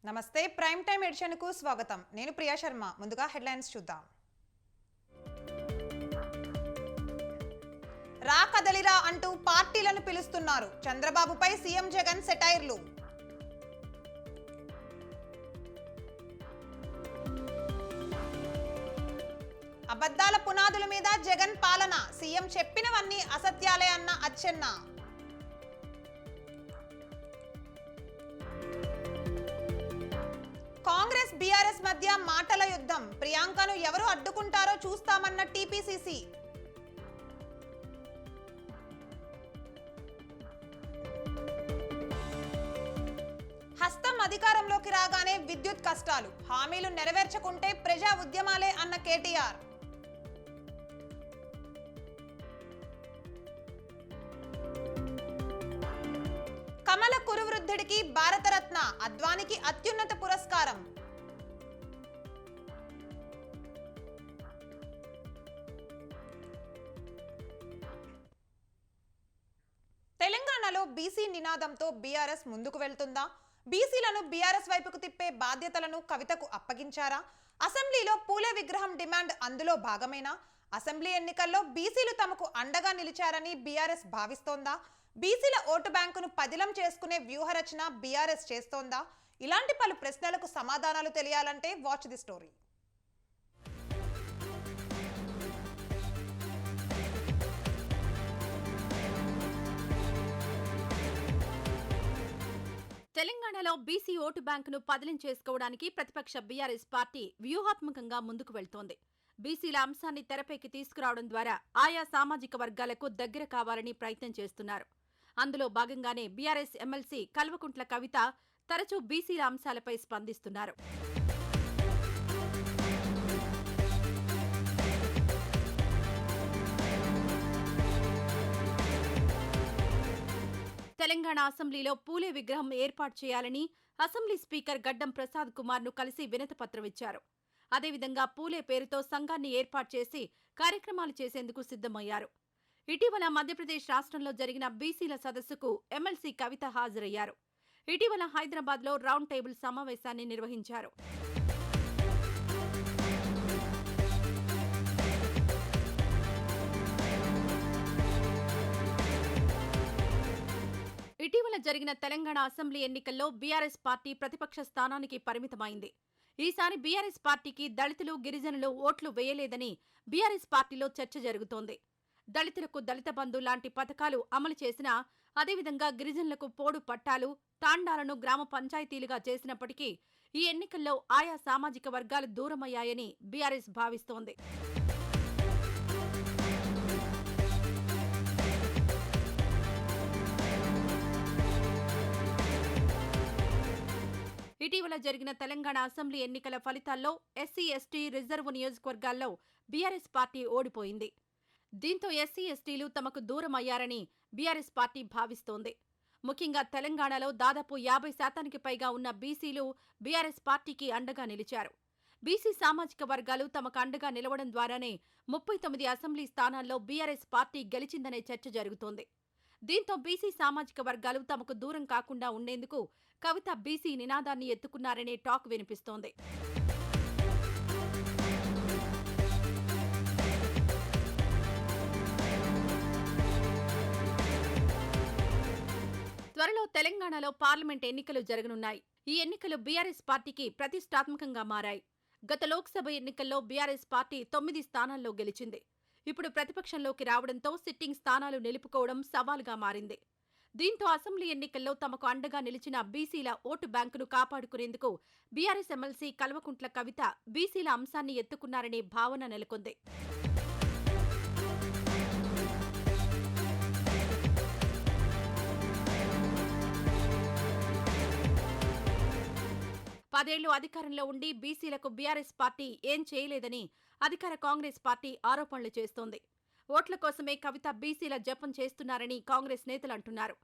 నమస్తే prime time edition కు స్వాగతం. నేను ప్రియా శర్మ. ముందుగా హెడ్లైన్స్ చూద్దాం. రా కదలిరా అంటూ పార్టీలను పిలుస్తున్నారు. చంద్రబాబుపై సీఎం జగన్ సెటైర్లు. అబద్ధాల పునాదుల మీద జగన్ పాలన. సీఎం చెప్పినవన్నీ అసత్యాలే అన్న అచ్చెన్న. కాంగ్రెస్ బీఆర్ఎస్ మధ్య మాటల యుద్ధం. ప్రియాంకను ఎవరు అడ్డుకుంటారో చూస్తామన్న టీపీసీసీ. హస్తం అధికారంలోకి రాగానే విద్యుత్ కష్టాలు. హామీలు నెరవేర్చకుంటే ప్రజా ఉద్యమాలే అన్న కేటీఆర్. కమల కురువృద్ధుడికి భారతరత్న, అద్వానికి అత్యున్నత పురస్కారం. తెలంగాణలో బీసీ నినాదంతో బీఆర్ఎస్ ముందుకు వెళ్తుందా? బీసీలను బీఆర్ఎస్ వైపుకు తిప్పే బాధ్యతలను కవితకు అప్పగించారా? అసెంబ్లీలో పూలే విగ్రహం డిమాండ్ అందులో భాగమేనా? అసెంబ్లీ ఎన్నికల్లో బీసీలు తమకు అండగా నిలిచారని బీఆర్ఎస్ భావిస్తోందా? బీసీల ఓటు బ్యాంకును పదిలం చేసుకునే వ్యూహరచన బీఆర్ఎస్ చేస్తోందా? ఇలాంటి పలు ప్రశ్నలకు సమాధానాలు తెలియాలంటే వాచ్ ది స్టోరీ. తెలంగాణలో బీసీ ఓటు బ్యాంకును పదిలం చేసుకోవడానికి ప్రతిపక్ష బీఆర్ఎస్ పార్టీ వ్యూహాత్మకంగా ముందుకు వెళ్తోంది. బీసీల అంశాన్ని తెరపైకి తీసుకురావడం ద్వారా ఆయా సామాజిక వర్గాలకు దగ్గర కావాలని ప్రయత్నం చేస్తున్నారు. అందులో భాగంగానే బీఆర్ఎస్ ఎమ్మెల్సీ కల్వకుంట్ల కవిత తరచూ బీసీల అంశాలపై స్పందిస్తున్నారు. తెలంగాణ అసెంబ్లీలో పూలే విగ్రహం ఏర్పాటు చేయాలని అసెంబ్లీ స్పీకర్ గడ్డం ప్రసాద్ కుమార్ను కలిసి వినతిపత్రం ఇచ్చారు. అదేవిధంగా పూలే పేరుతో సంఘాన్ని ఏర్పాటు చేసి కార్యక్రమాలు చేసేందుకు సిద్ధమయ్యారు. ఇటీవల మధ్యప్రదేశ్ రాష్ట్రంలో జరిగిన బీసీల సదస్సుకు ఎమ్మెల్సీ కవిత హాజరయ్యారు. ఇటీవల హైదరాబాద్లో రౌండ్ టేబుల్ సమావేశాన్ని నిర్వహించారు. ఇటీవల జరిగిన తెలంగాణ అసెంబ్లీ ఎన్నికల్లో బీఆర్ఎస్ పార్టీ ప్రతిపక్ష స్థానానికి పరిమితమైంది. ఈసారి బీఆర్ఎస్ పార్టీకి దళితులు, గిరిజనులు ఓట్లు వేయలేదని బీఆర్ఎస్ పార్టీలో చర్చ జరుగుతోంది. దళితులకు దళిత బంధు లాంటి పథకాలు అమలు చేసినా, అదేవిధంగా గిరిజనులకు పోడు పట్టాలు, తాండాలను గ్రామ పంచాయతీలుగా చేసినప్పటికీ ఈ ఎన్నికల్లో ఆయా సామాజిక వర్గాలు దూరమయ్యాయని బీఆర్ఎస్ భావిస్తోంది. ఇటీవల జరిగిన తెలంగాణ అసెంబ్లీ ఎన్నికల ఫలితాల్లో ఎస్సీ, ఎస్టీ రిజర్వు నియోజకవర్గాల్లో బీఆర్ఎస్ పార్టీ ఓడిపోయింది. దీంతో ఎస్సీ, ఎస్టీలు తమకు దూరమయ్యారని బీఆర్ఎస్ పార్టీ భావిస్తోంది. ముఖ్యంగా తెలంగాణలో దాదాపు 50% పైగా ఉన్న బీసీలు బీఆర్ఎస్ పార్టీకి అండగా నిలిచారు. బీసీ సామాజిక వర్గాలు తమకు అండగా నిలవడం ద్వారానే 39 అసెంబ్లీ స్థానాల్లో బీఆర్ఎస్ పార్టీ గెలిచిందనే చర్చ జరుగుతోంది. దీంతో బీసీ సామాజిక వర్గాలు తమకు దూరం కాకుండా ఉండేందుకు కవిత బీసీ నినాదాన్ని ఎత్తుకున్నారనే టాక్ వినిపిస్తోంది. త్వరలో తెలంగాణలో పార్లమెంట్ ఎన్నికలు జరగనున్నాయి. ఈ ఎన్నికలు బీఆర్ఎస్ పార్టీకి ప్రతిష్టాత్మకంగా మారాయి. గత లోక్సభ ఎన్నికల్లో బీఆర్ఎస్ పార్టీ 9 స్థానాల్లో గెలిచింది. ఇప్పుడు ప్రతిపక్షంలోకి రావడంతో సిట్టింగ్ స్థానాలు నిలుపుకోవడం సవాలుగా మారింది. దీంతో అసెంబ్లీ ఎన్నికల్లో తమకు అండగా నిలిచిన బీసీల ఓటు బ్యాంకును కాపాడుకునేందుకు బీఆర్ఎస్ ఎమ్మెల్సీ కల్వకుంట్ల కవిత బీసీల అంశాన్ని ఎత్తుకున్నారనే భావన నెలకొంది. పదేళ్లు అధికారంలో ఉండి బీసీలకు బీఆర్ఎస్ పార్టీ ఏం చేయలేదని అధికార కాంగ్రెస్ పార్టీ ఆరోపణలు చేస్తోంది. ఓట్ల కోసమే కవిత బీసీల జపం చేస్తున్నారని కాంగ్రెస్ నేతలు అంటున్నారు.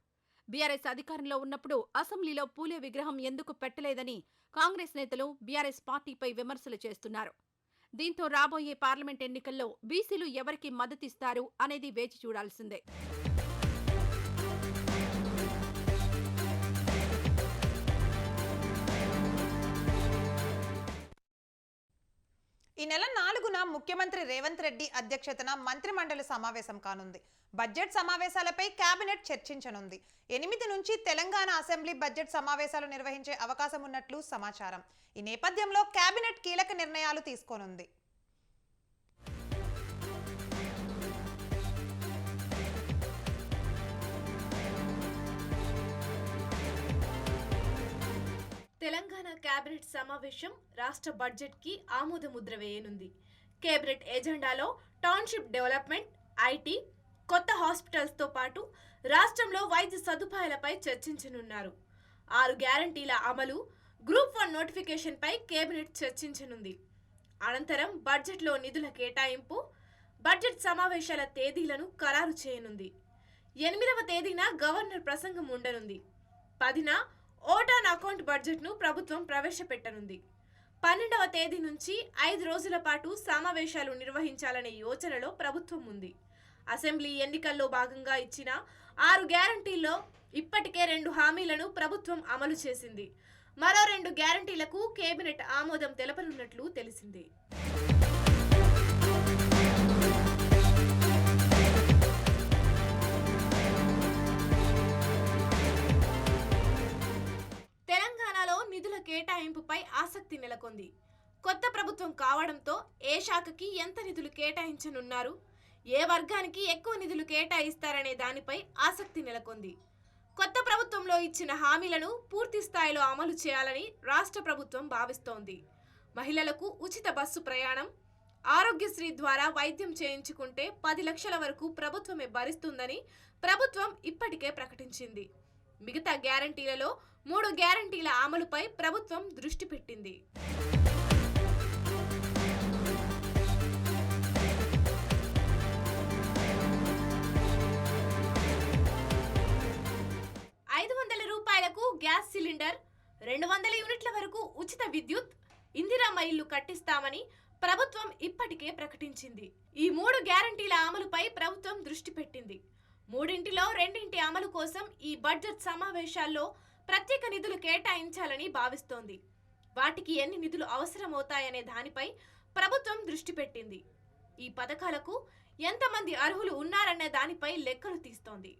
బీఆర్ఎస్ అధికారంలో ఉన్నప్పుడు అసెంబ్లీలో పూలే విగ్రహం ఎందుకు పెట్టలేదని కాంగ్రెస్ నేతలు బీఆర్ఎస్ పార్టీపై విమర్శలు చేస్తున్నారు. దీంతో రాబోయే పార్లమెంట్ ఎన్నికల్లో బీసీలు ఎవరికి మద్దతిస్తారు అనేది వేచి చూడాల్సిందే. ఈ నెల 4న ముఖ్యమంత్రి రేవంత్ రెడ్డి అధ్యక్షతన మంత్రిమండలి సమావేశం కానుంది. Budget సమావేశాలపై cabinet చర్చించనుంది. 8 నుంచి తెలంగాణ అసెంబ్లీ బడ్జెట్ సమావేశాలు నిర్వహించే అవకాశం ఉన్నట్లు సమాచారం. ఈ నేపథ్యంలో కేబినెట్ కీలక నిర్ణయాలు తీసుకోనుంది. తెలంగాణ కేబినెట్ సమావేశం రాష్ట్ర బడ్జెట్ కి ఆమోద Mudra వేయనుంది. Cabinet ఎజెండాలో township development, IT, కొత్త హాస్పిటల్స్ తో పాటు రాష్ట్రంలో వైద్య సదుపాయాలపై చర్చించనున్నారు. 6 గ్యారంటీల అమలు, గ్రూప్ 1 నోటిఫికేషన్ పై కేబినెట్ చర్చించనుంది. అనంతరం బడ్జెట్లో నిధుల కేటాయింపు, బడ్జెట్ సమావేశాల తేదీలను ఖరారు చేయనుంది. 8వ తేదీన గవర్నర్ ప్రసంగం ఉండనుంది. 10న ఓట్ ఆన్ అకౌంట్ బడ్జెట్ను ప్రభుత్వం ప్రవేశపెట్టనుంది. 12వ తేదీ నుంచి 5 రోజుల పాటు సమావేశాలు నిర్వహించాలనే యోచనలో ప్రభుత్వం ఉంది. అసెంబ్లీ ఎన్నికల్లో భాగంగా ఇచ్చిన 6 గ్యారంటీల్లో ఇప్పటికే 2 హామీలను ప్రభుత్వం అమలు చేసింది. మరో 2 గ్యారంటీలకు కేబినెట్ ఆమోదం తెలపనున్నట్లు తెలిసింది. తెలంగాణలో నిధుల కేటాయింపుపై ఆసక్తి నెలకొంది. కొత్త ప్రభుత్వం కావడంతో ఏ శాఖకి ఎంత నిధులు కేటాయించనున్నారు, ఏ వర్గానికి ఎక్కువ నిధులు కేటాయిస్తారనే దానిపై ఆసక్తి నెలకొంది. కొత్త ప్రభుత్వంలో ఇచ్చిన హామీలను పూర్తి స్థాయిలో అమలు చేయాలని రాష్ట్ర ప్రభుత్వం భావిస్తోంది. మహిళలకు ఉచిత బస్సు ప్రయాణం, ఆరోగ్యశ్రీ ద్వారా వైద్యం చేయించుకుంటే 10 లక్షల వరకు ప్రభుత్వమే భరిస్తుందని ప్రభుత్వం ఇప్పటికే ప్రకటించింది. మిగతా గ్యారంటీలలో 3 గ్యారంటీల అమలుపై ప్రభుత్వం దృష్టి పెట్టింది. రూపాయలకు గ్యాస్ సిలిండర్, 200 యూనిట్ల వరకు ఉచిత విద్యుత్, ఇందిరమ్మ ఇల్లు కట్టిస్తామని ప్రభుత్వం ఇప్పటికే ప్రకటించింది. ఈ 3 గ్యారంటీల అమలుపై ప్రభుత్వం దృష్టి పెట్టింది. 3ంటిలో 2 అమలు కోసం ఈ బడ్జెట్ సమావేశాల్లో ప్రత్యేక నిధులు కేటాయించాలని భావిస్తోంది. వాటికి ఎన్ని నిధులు అవసరమవుతాయనే దానిపై ప్రభుత్వం దృష్టి పెట్టింది. ఈ పథకాలకు ఎంతమంది అర్హులు ఉన్నారనే దానిపై లెక్కలు తీస్తోంది.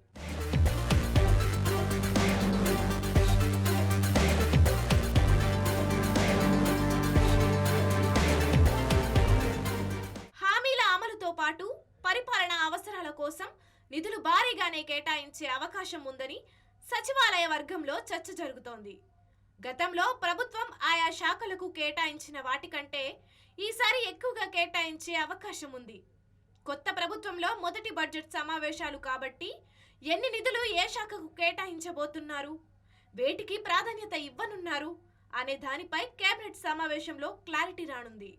హామీల అమలుతో పాటు పరిపాలన అవసరాల కోసం నిధులు భారీగానే కేటాయించే అవకాశం ఉందని సచివాలయ వర్గంలో చర్చ జరుగుతోంది. గతంలో ప్రభుత్వం ఆయా శాఖలకు కేటాయించిన వాటికంటే ఈసారి ఎక్కువగా కేటాయించే అవకాశం ఉంది. కొత్త ప్రభుత్వంలో మొదటి బడ్జెట్ సమావేశాలు కాబట్టి ఎన్ని నిధులు ఏ శాఖకు కేటాయించబోతున్నారు, వేటికి ప్రాధాన్యత ఇవ్వనున్నారు అనే దానిపై కేబినెట్ సమావేశంలో క్లారిటీ రానుంది.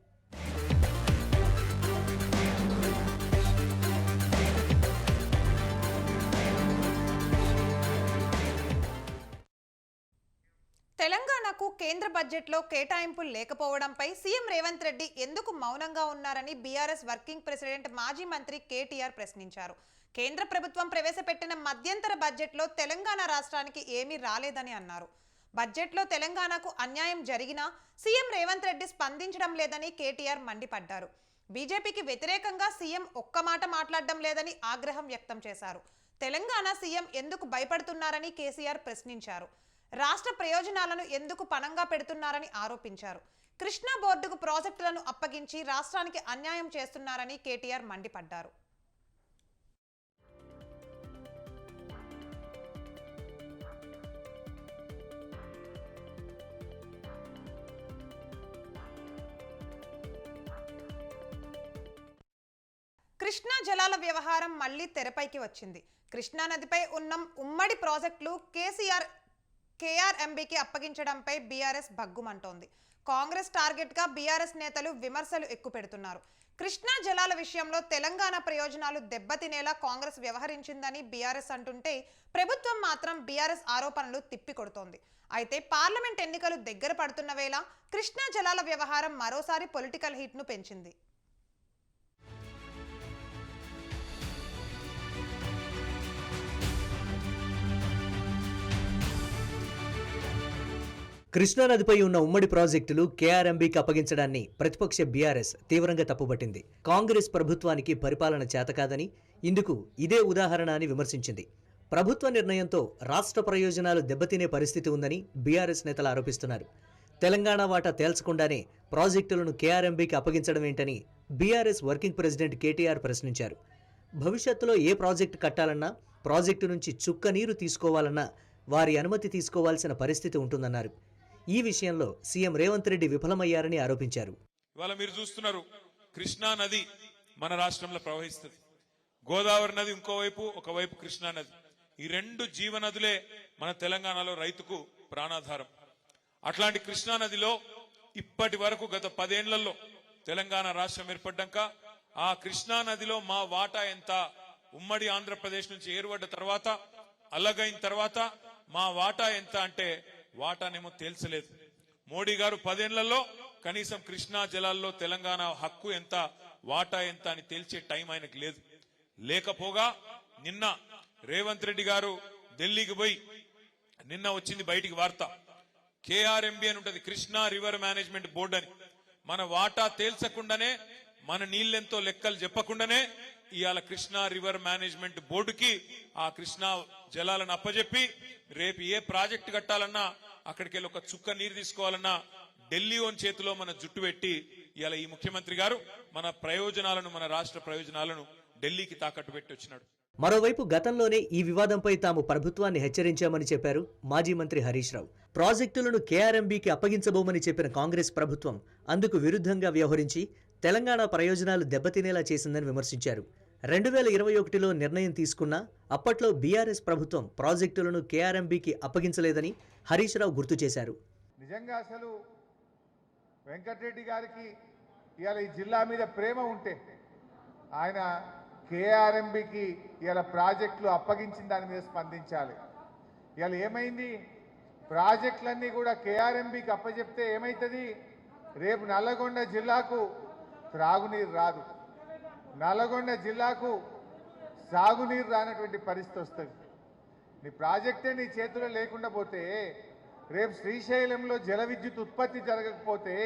తెలంగాణకు కేంద్ర బడ్జెట్లో కేటాయింపులు లేకపోవడంపై సీఎం రేవంత్ రెడ్డి ఎందుకు మౌనంగా ఉన్నారని బీఆర్ఎస్ వర్కింగ్ ప్రెసిడెంట్ మాజీ మంత్రి కేటీఆర్ ప్రశ్నించారు. కేంద్ర ప్రభుత్వం ప్రవేశపెట్టిన మధ్యంతర బడ్జెట్లో తెలంగాణ రాష్ట్రానికి ఏమీ రాలేదని అన్నారు. బడ్జెట్లో తెలంగాణకు అన్యాయం జరిగినా సీఎం రేవంత్ రెడ్డి స్పందించడం లేదని కేటీఆర్ మండిపడ్డారు. బీజేపీకి వ్యతిరేకంగా సీఎం ఒక్క మాట మాట్లాడడం లేదని ఆగ్రహం వ్యక్తం చేశారు. తెలంగాణ సీఎం ఎందుకు భయపడుతున్నారని కేసీఆర్ ప్రశ్నించారు. రాష్ట్ర ప్రయోజనాలను ఎందుకు పణంగా పెడుతున్నారని ఆరోపించారు. కృష్ణా బోర్డుకు ప్రాజెక్టులను అప్పగించి రాష్ట్రానికి అన్యాయం చేస్తున్నారని కేటీఆర్ మండిపడ్డారు. కృష్ణా జలాల వ్యవహారం మళ్లీ తెరపైకి వచ్చింది. కృష్ణా నదిపై ఉన్న ఉమ్మడి ప్రాజెక్టులు కేఆర్ఎంబీకి అప్పగించడంపై బీఆర్ఎస్ భగ్గుమంటోంది. కాంగ్రెస్ టార్గెట్గా బీఆర్ఎస్ నేతలు విమర్శలు ఎక్కుపెడుతున్నారు. కృష్ణా జలాల విషయంలో తెలంగాణ ప్రయోజనాలు దెబ్బతినేలా కాంగ్రెస్ వ్యవహరించిందని బీఆర్ఎస్ అంటుంటే ప్రభుత్వం మాత్రం బీఆర్ఎస్ ఆరోపణలు తిప్పికొడుతోంది. అయితే పార్లమెంట్ ఎన్నికలు దగ్గర పడుతున్న వేళ కృష్ణా జలాల వ్యవహారం మరోసారి పొలిటికల్ హీట్ను పెంచింది. కృష్ణానదిపై ఉన్న ఉమ్మడి ప్రాజెక్టులు కేఆర్ఎంబీకి అప్పగించడాన్ని ప్రతిపక్ష బీఆర్ఎస్ తీవ్రంగా తప్పుపట్టింది. కాంగ్రెస్ ప్రభుత్వానికి పరిపాలన చేతకాదని, ఇందుకు ఇదే ఉదాహరణ అని విమర్శించింది. ప్రభుత్వ నిర్ణయంతో రాష్ట్ర ప్రయోజనాలు దెబ్బతినే పరిస్థితి ఉందని బీఆర్ఎస్ నేతలు ఆరోపిస్తున్నారు. తెలంగాణ వాటా తేల్చకుండానే ప్రాజెక్టులను కేఆర్ఎంబీకి అప్పగించడం ఏంటని బీఆర్ఎస్ వర్కింగ్ ప్రెసిడెంట్ కేటీఆర్ ప్రశ్నించారు. భవిష్యత్తులో ఏ ప్రాజెక్టు కట్టాలన్నా, ప్రాజెక్టు నుంచి చుక్క నీరు తీసుకోవాలన్నా వారి అనుమతి తీసుకోవాల్సిన పరిస్థితి ఉంటుందన్నారు. ఈ విషయంలో సీఎం రేవంత్ రెడ్డి విఫలమయ్యారని ఆరోపించారు. ఇవాళ మీరు చూస్తున్నారు, కృష్ణా నది మన రాష్ట్రంలో ప్రవహిస్తుంది, గోదావరి నది ఇంకోవైపు, ఒకవైపు కృష్ణా నది. ఈ రెండు జీవనదులే మన తెలంగాణలో రైతుకు ప్రాణాధారం. అట్లాంటి కృష్ణా నదిలో ఇప్పటి వరకు గత 10 ఏళ్లలో తెలంగాణ రాష్ట్రం ఏర్పడ్డాక ఆ కృష్ణా నదిలో మా వాటా ఎంత, ఉమ్మడి ఆంధ్రప్రదేశ్ నుంచి ఏర్పడ్డ తర్వాత, అల్లగైన తర్వాత మా వాటా ఎంత అంటే వాటానేమో తేల్చలేదు. మోడీ గారు 10 ఏళ్లలో కనీసం కృష్ణా జలాల్లో తెలంగాణ హక్కు ఎంత, వాటా ఎంత అని తేల్చే టైం ఆయనకు లేదు. లేకపోగా నిన్న రేవంత్ రెడ్డి గారు ఢిల్లీకి పోయి, నిన్న వచ్చింది బయటికి వార్త, కేఆర్ఎంబి అని ఉంటది, కృష్ణా రివర్ మేనేజ్మెంట్ బోర్డు అని. మన వాటా తేల్చకుండానే, మన నీళ్ళెంతో లెక్కలు చెప్పకుండానే ఇవాళ కృష్ణా రివర్ మేనేజ్మెంట్ బోర్డుకి ఆ కృష్ణా జలాలను అప్పజెప్పి రేపు ఏ ప్రాజెక్టు కట్టాలన్నా, అక్కడికి వెళ్ళి ఒక చుక్క నీరు తీసుకోవాలన్నా ఢిల్లీ ఓన్ చేతిలో మన జుట్టు పెట్టి ఇవాళ ఈ ముఖ్యమంత్రి గారు మన ప్రయోజనాలను, మన రాష్ట్ర ప్రయోజనాలను ఢిల్లీకి తాకట్టు పెట్టి వచ్చినాడు. మరోవైపు గతంలోనే ఈ వివాదంపై తాము ప్రభుత్వాన్ని హెచ్చరించామని చెప్పారు మాజీ మంత్రి హరీష్ రావు. ప్రాజెక్టులను కేఆర్ఎంబీకి అప్పగించబోమని చెప్పిన కాంగ్రెస్ ప్రభుత్వం అందుకు విరుద్ధంగా వ్యవహరించి తెలంగాణ ప్రయోజనాలు దెబ్బతినేలా చేసిందని విమర్శించారు. 2021లో నిర్ణయం తీసుకున్నా అప్పట్లో బీఆర్ఎస్ ప్రభుత్వం ప్రాజెక్టులను కేఆర్ఎంబీకి అప్పగించలేదని హరీష్ రావు గుర్తు చేశారు. నిజంగా అసలు వెంకటరెడ్డి గారికి ఇవాళ ఈ జిల్లా మీద ప్రేమ ఉంటే ఆయన కేఆర్ఎంబీకి ఇవాళ ప్రాజెక్టులు అప్పగించిన దాని మీద స్పందించాలి. ఇవాళ ఏమైంది, ప్రాజెక్టులన్నీ కూడా కేఆర్ఎంబీకి అప్పచెప్తే ఏమవుతుంది, రేపు నల్లగొండ జిల్లాకు త్రాగునీరు రాదు, నల్లగొండ జిల్లాకు సాగునీరు రానటువంటి పరిస్థితి వస్తుంది. నీ ప్రాజెక్టే నీ చేతిలో లేకుండా పోతే, రేపు శ్రీశైలంలో జల విద్యుత్ ఉత్పత్తి జరగకపోతే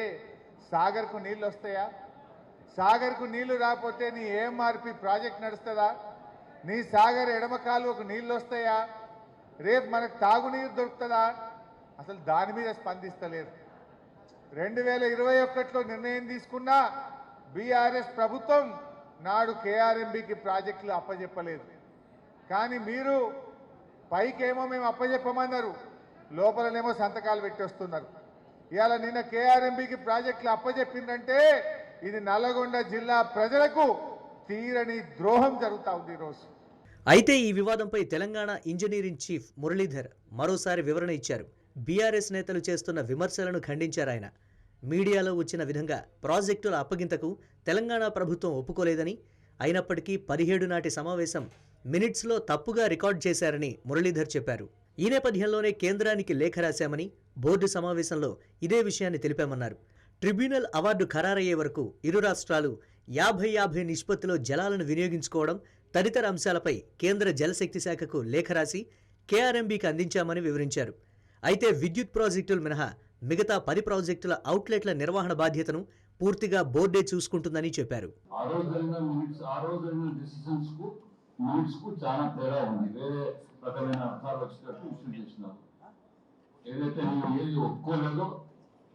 సాగర్కు నీళ్ళు వస్తాయా? సాగర్కు నీళ్లు రాకపోతే నీ ఏఎంఆర్పి ప్రాజెక్ట్ నడుస్తుందా? నీ సాగర్ ఎడమ కాలువకు నీళ్ళు వస్తాయా? రేపు మనకు తాగునీరు దొరుకుతుందా? అసలు దాని మీద స్పందిస్తలేదు. 2021లో నిర్ణయం తీసుకున్న బీఆర్ఎస్ ప్రభుత్వం నాడు కేఆర్ఎంబీకి ప్రాజెక్టులు అప్పజెప్పలేదు. కానీ మీరు పైకేమో మేము అప్పజెప్పమన్నారు, లోపలనేమో సంతకాలు పెట్టి వస్తున్నారు. ఇవాళ నిన్న కేఆర్ఎంబీకి ప్రాజెక్టులు అప్పజెప్పిందంటే ఇది నల్లగొండ జిల్లా ప్రజలకు తీరని ద్రోహం జరుగుతా ఉంది ఈరోజు. అయితే ఈ వివాదంపై తెలంగాణ ఇంజనీరింగ్ చీఫ్ మురళీధర్ మరోసారి వివరణ ఇచ్చారు. బీఆర్ఎస్ నేతలు చేస్తున్న విమర్శలను ఖండించారు ఆయన. మీడియాలో వచ్చిన విధంగా ప్రాజెక్టుల అప్పగింతకు తెలంగాణ ప్రభుత్వం ఒప్పుకోలేదని, అయినప్పటికీ 17 నాటి సమావేశం మినిట్స్లో తప్పుగా రికార్డ్ చేశారని మురళీధర్ చెప్పారు. ఈ నేపథ్యంలోనే కేంద్రానికి లేఖ రాశామని, బోర్డు సమావేశంలో ఇదే విషయాన్ని తెలిపామన్నారు. ట్రిబ్యునల్ అవార్డు ఖరారయ్యే వరకు ఇరు రాష్ట్రాలు 50-50 నిష్పత్తిలో జలాలను వినియోగించుకోవడం తదితర అంశాలపై కేంద్ర జలశక్తి శాఖకు లేఖ రాసి కేఆర్ఎంబీకి అందించామని వివరించారు. అయితే విద్యుత్ ప్రాజెక్టులు మినహా మిగతా 10 ప్రాజెక్టుల అవుట్లెట్ల నిర్వహణ బాధ్యతను పూర్తిగా బోర్డే చూసుకుంటుందని చెప్పారు.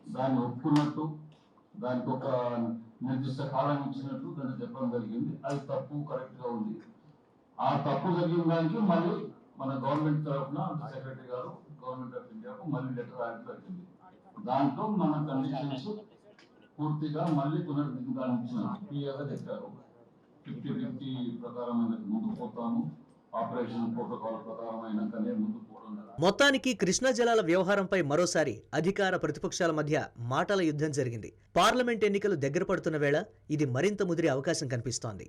దాన్ని ఒప్పుకున్నట్టు, దానికి ఒక నిర్దిష్ట కాలం ఇచ్చినట్టు దాన్ని చెప్పడం జరిగింది. అది తప్పు, కరెక్ట్గా ఉంది. ఆ తప్పు జరిగిన దానికి మళ్ళీ మన గవర్నమెంట్ తరఫున సెక్రటరీ గారు గవర్నమెంట్ ఆఫ్ ఇండియాకు మళ్ళీ లెటర్ రాయడం జరిగింది. దాంట్లో మన కండిషన్స్ పూర్తిగా మళ్ళీ పునరుద్ధరించారు, క్లియర్గా చెప్పారు. 50-50 ప్రకారం ముందుకు పోతాము, ఆపరేషన్ ప్రోటోకాల్ ప్రకారం అయినాకనే ముందుకు పోవడం. మొత్తానికి కృష్ణా జలాల వ్యవహారంపై మరోసారి అధికార ప్రతిపక్షాల మధ్య మాటల యుద్ధం జరిగింది. పార్లమెంట్ ఎన్నికలు దగ్గర పడుతున్న వేళ ఇది మరింత ముదిరే అవకాశం కనిపిస్తోంది.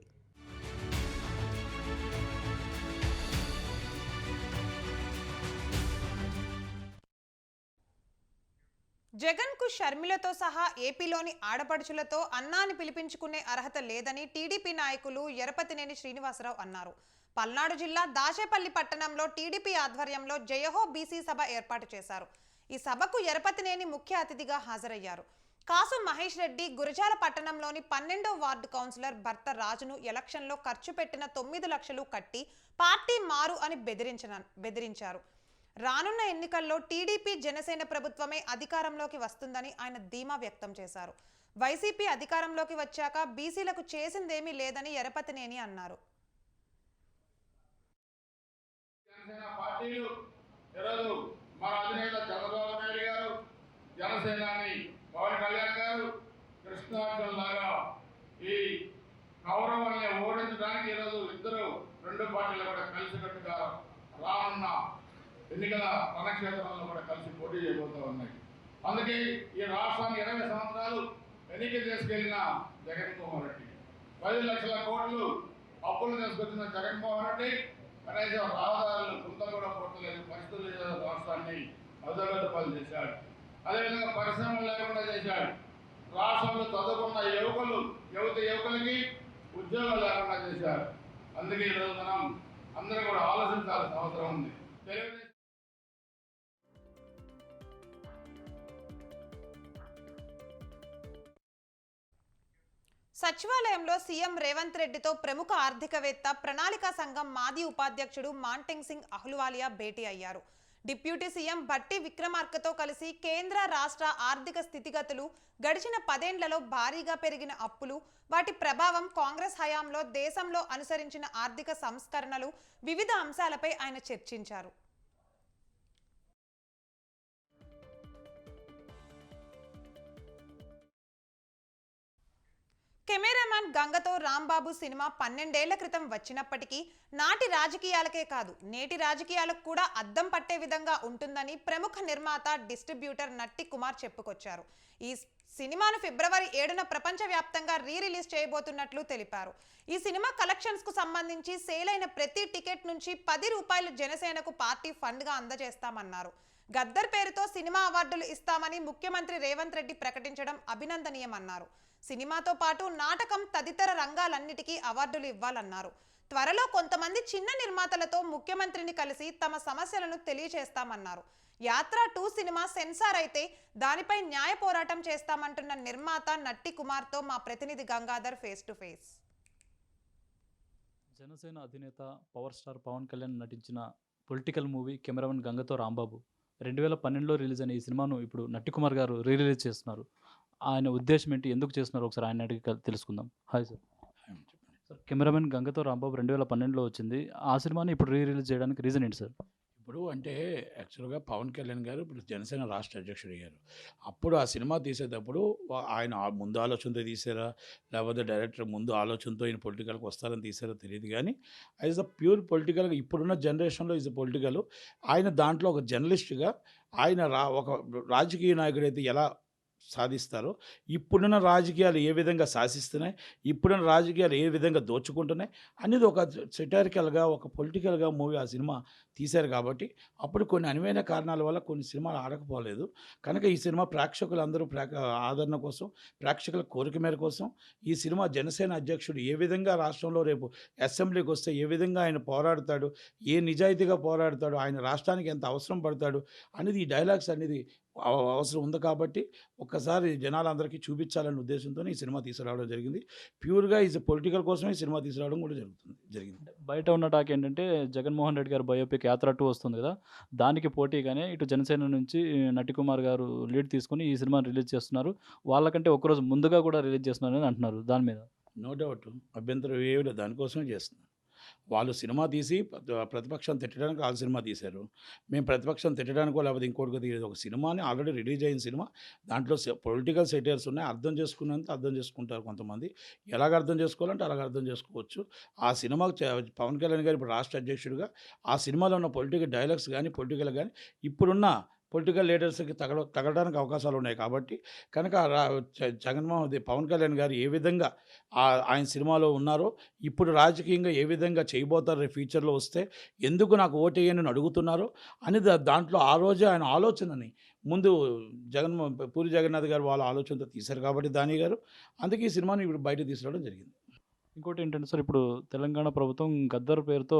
జగన్కు షర్మిలతో సహా ఏపీలోని ఆడపడుచులతో అన్నాన్ని పిలిపించుకునే అర్హత లేదని టీడీపీ నాయకులు ఎరపతినేని శ్రీనివాసరావు అన్నారు. పల్నాడు జిల్లా దాచేపల్లి పట్టణంలో టీడీపీ ఆధ్వర్యంలో జయహో బీసీ సభ ఏర్పాటు చేశారు. ఈ సభకు ఎరపతినేని ముఖ్య అతిథిగా హాజరయ్యారు. కాసు మహేష్ రెడ్డి గురజాల పట్టణంలోని 12వ వార్డు కౌన్సిలర్ భర్త రాజును ఎలక్షన్లో ఖర్చు పెట్టిన 9 లక్షలు కట్టి పార్టీ మారు అని బెదిరించారు. రానున్న ఎన్నికల్లో టీడీపీ జనసేన ప్రభుత్వమే అధికారంలోకి వస్తుందని ఆయన ధీమా వ్యక్తం చేశారు. వైసీపీ అధికారంలోకి వచ్చాక బీసీలకు చేసిందేమీ లేదని ఎరపతినేని అన్నారు. జనసేన పార్టీలు ఈరోజు మన అధినేత చంద్రబాబు నాయుడు గారు, జనసేనాని పవన్ కళ్యాణ్ గారు కృష్ణార్జున్ లాగా ఈ కౌరవాన్ని ఓడించడానికి ఈరోజు ఇద్దరు రెండు పార్టీలు కూడా కలిసికట్టుగా రానున్న ఎన్నికల రణక్షేత్రంలో కూడా కలిసి పోటీ చేయబోతూ ఉన్నాయి. అందుకే ఈ రాష్ట్రాన్ని 20 సంవత్సరాలు ఎన్నిక చేసుకెళ్లిన జగన్మోహన్ రెడ్డి, 10 లక్షల కోట్లు అప్పులు తీసుకొచ్చిన జగన్మోహన్ రెడ్డి కనీసం రహదారులు గుంతలు కూడా కొట్టలేదు పరిస్థితులు రాష్ట్రాన్ని అదగత పాలు చేశాడు. అదేవిధంగా పరిశ్రమలు లేకుండా చేశాడు. రాష్ట్రంలో చదువుకున్న యువకులకి ఉద్యోగాలు లేకుండా చేశారు. అందుకే ఈరోజు మనం అందరం కూడా ఆలోచించాల్సిన అవసరం ఉంది. సచివాలయంలో సీఎం రేవంత్ రెడ్డితో ప్రముఖ ఆర్థికవేత్త ప్రణాళికా సంఘం మాజీ ఉపాధ్యక్షుడు మాంటెంగ్ సింగ్ అహ్లువాలియా భేటీ అయ్యారు. డిప్యూటీ సీఎం భట్టి విక్రమార్కతో కలిసి కేంద్ర రాష్ట్ర ఆర్థిక స్థితిగతులు, గడిచిన 10 ఏళ్లలో భారీగా పెరిగిన అప్పులు, వాటి ప్రభావం, కాంగ్రెస్ హయాంలో దేశంలో అనుసరించిన ఆర్థిక సంస్కరణలు, వివిధ అంశాలపై ఆయన చర్చించారు. కెమెరామ్యాన్ గంగతో రాంబాబు సినిమా 12 ఏళ్ల క్రితం వచ్చినప్పటికీ నాటి రాజకీయాలకే కాదు నేటి రాజకీయాలకు కూడా అద్దం పట్టే విధంగా ఉంటుందని ప్రముఖ నిర్మాత, డిస్ట్రిబ్యూటర్ నట్టి కుమార్ చెప్పుకొచ్చారు. ఈ సినిమాను ఫిబ్రవరి 7న ప్రపంచవ్యాప్తంగా రిలీజ్ చేయబోతున్నట్లు తెలిపారు. ఈ సినిమా కలెక్షన్స్ కు సంబంధించి సేల్ అయిన ప్రతి టికెట్ నుంచి 10 రూపాయలు జనసేనకు పార్టీ ఫండ్ గా అందజేస్తామన్నారు. గద్దర్ పేరుతో సినిమా అవార్డులు ఇస్తామని ముఖ్యమంత్రి రేవంత్ రెడ్డి ప్రకటించడం అభినందనీయమన్నారు. సినిమాతో పాటు నాటకం తదితర రంగాలన్నిటికీ అవార్డులు ఇవ్వాలన్నారు. త్వరలో కొంతమంది చిన్న నిర్మాతలతో ముఖ్యమంత్రిని కలిసి తమ సమస్యలను తెలియజేస్తామన్నారు. యాత్ర 2 సినిమా సెన్సార్ అయితే దానిపై న్యాయ పోరాటం చేస్తామంటున్న నిర్మాత నట్టి కుమార్తో మా ప్రతినిధి Gangadhar face to face. Janasena అధినేత పవర్ స్టార్ పవన్ కళ్యాణ్ నటించిన పొలిటికల్ మూవీ కెమెరామెన్ గంగతో రాంబాబు 2012లో రిలీజ్ అయిన ఈ సినిమాను ఇప్పుడు నట్టి కుమార్ గారు రిలీజ్ చేస్తున్నారు. ఆయన ఉద్దేశం ఏంటి, ఎందుకు చేస్తున్నారు, ఒకసారి ఆయన అడిగి తెలుసుకుందాం. Hi sir. సార్, కెమెరామెన్ గంగతో రాంబాబు 2012లో వచ్చింది. ఆ సినిమాని ఇప్పుడు రిలీజ్ చేయడానికి రీజన్ ఏంటి సార్? ఇప్పుడు అంటే యాక్చువల్గా పవన్ కళ్యాణ్ గారు ఇప్పుడు జనసేన రాష్ట్ర అధ్యక్షుడు అయ్యారు. అప్పుడు ఆ సినిమా తీసేటప్పుడు ఆయన ముందు ఆలోచనతో తీసారా, లేకపోతే డైరెక్టర్ ముందు ఆలోచనతో ఈయన పొలిటికల్కి వస్తారని తీసారో తెలియదు. కానీ యాజ్ అ ప్యూర్ పొలిటికల్గా ఇప్పుడున్న జనరేషన్లో ఈజ్ అ పొలిటికల్, ఆయన దాంట్లో ఒక జర్నలిస్ట్గా ఆయన ఒక రాజకీయ నాయకుడు అయితే ఎలా సాధిస్తారో, ఇప్పుడున్న రాజకీయాలు ఏ విధంగా శాసిస్తున్నాయి, ఇప్పుడున్న రాజకీయాలు ఏ విధంగా దోచుకుంటున్నాయి అనేది ఒక సెటారికల్గా, ఒక పొలిటికల్గా మూవీ ఆ సినిమా తీశారు. కాబట్టి అప్పుడు కొన్ని అనువైన కారణాల వల్ల కొన్ని సినిమాలు ఆడకపోలేదు. కనుక ఈ సినిమా ప్రేక్షకులందరూ ఆదరణ కోసం, ప్రేక్షకుల కోరిక మేర కోసం ఈ సినిమా జనసేన అధ్యక్షుడు ఏ విధంగా రాష్ట్రంలో రేపు అసెంబ్లీకి వస్తే ఏ విధంగా ఆయన పోరాడతాడు, ఏ నిజాయితీగా పోరాడతాడు, ఆయన రాష్ట్రానికి ఎంత అవసరం పడతాడు అనేది ఈ డైలాగ్స్ అనేది అవసరం ఉంది. కాబట్టి ఒక్కసారి జనాలందరికీ చూపించాలనే ఉద్దేశంతో ఈ సినిమా తీసుకురావడం జరిగింది. ప్యూర్గా ఈజ్ పొలిటికల్ కోసమే ఈ సినిమా తీసుకురావడం కూడా జరిగింది. బయట ఉన్న టాక్ ఏంటంటే జగన్మోహన్ రెడ్డి గారు బయోపిక్ యాత్ర 2 వస్తుంది కదా, దానికి పోటీగానే ఇటు జనసేన నుంచి నట్టి కుమార్ గారు లీడ్ తీసుకుని ఈ సినిమాని రిలీజ్ చేస్తున్నారు. వాళ్ళకంటే ఒకరోజు ముందుగా కూడా రిలీజ్ చేస్తున్నారని అంటున్నారు. దాని మీద నో డౌట్, అభ్యంతరం ఏమి లేదు, దానికోసమే చేస్తున్నాం. వాళ్ళు సినిమా తీసి ప్రతిపక్షం తిట్టడానికి వాళ్ళు సినిమా తీశారు. మేము ప్రతిపక్షం తిట్టడానికో లేకపోతే ఇంకోటికో తీయలేదు. ఒక సినిమాని ఆల్రెడీ రిలీజ్ అయిన సినిమా, దాంట్లో పొలిటికల్ సెటైర్స్ ఉన్నాయి. అర్థం చేసుకున్నంత అర్థం చేసుకుంటారు కొంతమంది. ఎలాగ అర్థం చేసుకోవాలంటే అలాగ అర్థం చేసుకోవచ్చు. ఆ సినిమాకు పవన్ కళ్యాణ్ గారు ఇప్పుడు రాష్ట్ర అధ్యక్షుడిగా ఆ సినిమాలో ఉన్న పొలిటికల్ డైలాగ్స్ కానీ, పొలిటికల్ కానీ ఇప్పుడున్న పొలిటికల్ లీడర్స్కి తగలడానికి అవకాశాలు ఉన్నాయి. కాబట్టి కనుక పవన్ కళ్యాణ్ గారు ఏ విధంగా ఆయన సినిమాలో ఉన్నారో, ఇప్పుడు రాజకీయంగా ఏ విధంగా చేయబోతారో ఫ్యూచర్లో వస్తే, ఎందుకు నాకు ఓటేయని అడుగుతున్నారో అని దాంట్లో ఆ రోజే ఆయన ఆలోచనని ముందు పూరి జగన్నాథ్ గారు వాళ్ళ ఆలోచనతో తీశారు. కాబట్టి దాని గారు అందుకే ఈ సినిమాని ఇప్పుడు బయట తీసుకురావడం జరిగింది. ఇంకోటి ఏంటంటే సార్, ఇప్పుడు తెలంగాణ ప్రభుత్వం గద్దర్ పేరుతో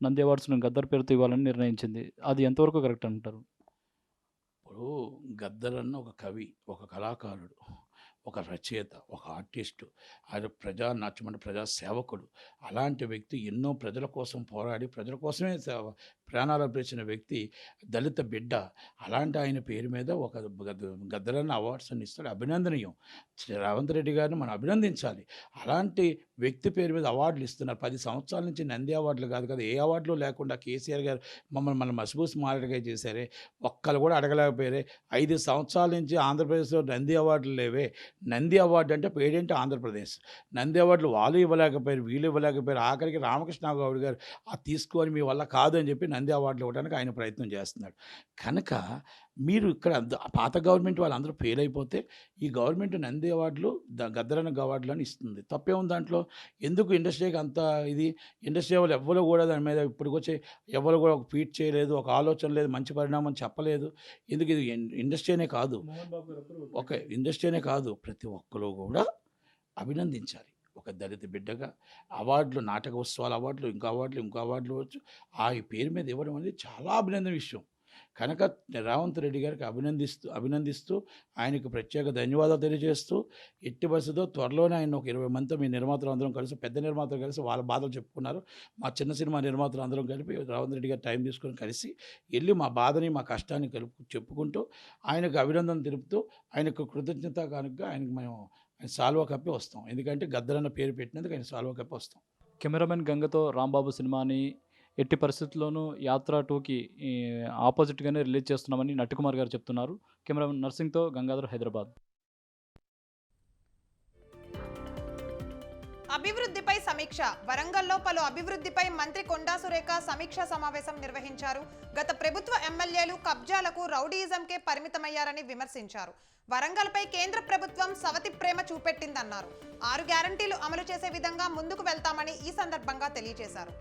నంది అవార్డ్స్ను గద్దర్ పేరుతో ఇవ్వాలని నిర్ణయించింది. అది ఎంతవరకు కరెక్ట్ అంటారు? ఇప్పుడు గద్దరన్న ఒక కవి, ఒక కళాకారుడు, ఒక రచయిత, ఒక ఆర్టిస్టు, ఆయన ప్రజా సేవకుడు. అలాంటి వ్యక్తి ఎన్నో ప్రజల కోసం పోరాడి ప్రజల కోసమే ప్రాణాలు అర్పించిన వ్యక్తి, దళిత బిడ్డ. అలాంటి ఆయన పేరు మీద ఒక గద్దరన్న అవార్డ్స్ అని ఇస్తాడు, అభినందనీయం. రేవంత్ రెడ్డి గారిని మనం అభినందించాలి. అలాంటి వ్యక్తి పేరు మీద అవార్డులు ఇస్తున్నారు. 10 సంవత్సరాల నుంచి నంది అవార్డులు కాదు కదా, ఏ అవార్డులు లేకుండా కేసీఆర్ గారు మన మసిబూసి మారడిగా చేశారే, ఒక్కరు కూడా అడగలేకపోయారే. 5 సంవత్సరాల నుంచి ఆంధ్రప్రదేశ్లో నంది అవార్డులు లేవే. నంది అవార్డు అంటే పేడేంటి ఆంధ్రప్రదేశ్. నంది అవార్డులు వాళ్ళు ఇవ్వలేకపోయారు, వీళ్ళు ఇవ్వలేకపోయారు. ఆఖరికి రామకృష్ణ గౌడ్ గారు తీసుకొని మీ వల్ల కాదు అని చెప్పి నంది అవార్డులు ఇవ్వడానికి ఆయన ప్రయత్నం చేస్తున్నాడు. కనుక మీరు ఇక్కడ పాత గవర్నమెంట్ వాళ్ళందరూ ఫెయిల్ అయిపోతే ఈ గవర్నమెంట్ నంది అవార్డులు గద్దరన్న అవార్డులు అని ఇస్తుంది. తప్పే ఉంది దాంట్లో. ఎందుకు ఇండస్ట్రీకి అంత ఇది? ఇండస్ట్రీ వాళ్ళు ఎవ్వరు కూడా దాని మీద ఇప్పటికొచ్చి ఎవరు కూడా ఒక ట్వీట్ చేయలేదు, ఒక ఆలోచన లేదు, మంచి పరిణామం చెప్పలేదు. ఎందుకు? ఇది ఇండస్ట్రీనే కాదు, ఒక ఇండస్ట్రీనే కాదు, ప్రతి ఒక్కరు కూడా అభినందించాలి. ఒక దళిత బిడ్డగా అవార్డులు, నాటక ఉత్సవాల అవార్డులు, ఇంకో అవార్డులు వచ్చు ఆ పేరు మీద ఇవ్వడం అనేది చాలా అభినందన విషయం. కనుక రేవంత్ రెడ్డి గారికి అభినందిస్తూ ఆయనకు ప్రత్యేక ధన్యవాదాలు తెలియజేస్తూ, ఎట్టి పరిస్థితుల్లో త్వరలోనే ఆయన ఒక 20 మంది మీ నిర్మాతలు అందరం కలిసి, పెద్ద నిర్మాతలు కలిసి వాళ్ళ బాధలు చెప్పుకున్నారు. మా చిన్న సినిమా నిర్మాతలు అందరం కలిపి రేవంత్ రెడ్డి గారు టైం తీసుకొని కలిసి వెళ్ళి మా బాధని, మా కష్టాన్ని చెప్పుకుంటూ ఆయనకు అభినందన తెలుపుతూ, ఆయనకు కృతజ్ఞత కనుక ఆయనకు మేము సాల్వా కప్పి వస్తాం. ఎందుకంటే గద్దరన్న పేరు పెట్టినందుకు ఆయన సాల్వా కప్పి వస్తాం. కెమెరామెన్ గంగతో రాంబాబు సినిమాని ఎట్టి పరిస్థితుల్లోనూ యాత్ర 2కి ఆపోజిట్గానే రిలీజ్ చేస్తున్నామని నట్టికుమార్ గారు చెప్తున్నారు. కెమెరామెన్ నర్సింగ్తో గంగాధర్, హైదరాబాద్. అభివృద్ధిపై సమీక్ష. వరంగల్లో పలు అభివృద్ధిపై మంత్రి కొండా సురేఖ సమీక్షా సమావేశం నిర్వహించారు. గత ప్రభుత్వ ఎమ్మెల్యేలు కబ్జాలకు, రౌడీయిజంకే పరిమితమయ్యారని విమర్శించారు. వరంగల్పై కేంద్ర ప్రభుత్వం సవతి ప్రేమ చూపెట్టిందన్నారు. 6 గ్యారంటీలు అమలు చేసే విధంగా ముందుకు వెళ్తామని ఈ సందర్భంగా తెలియజేశారు.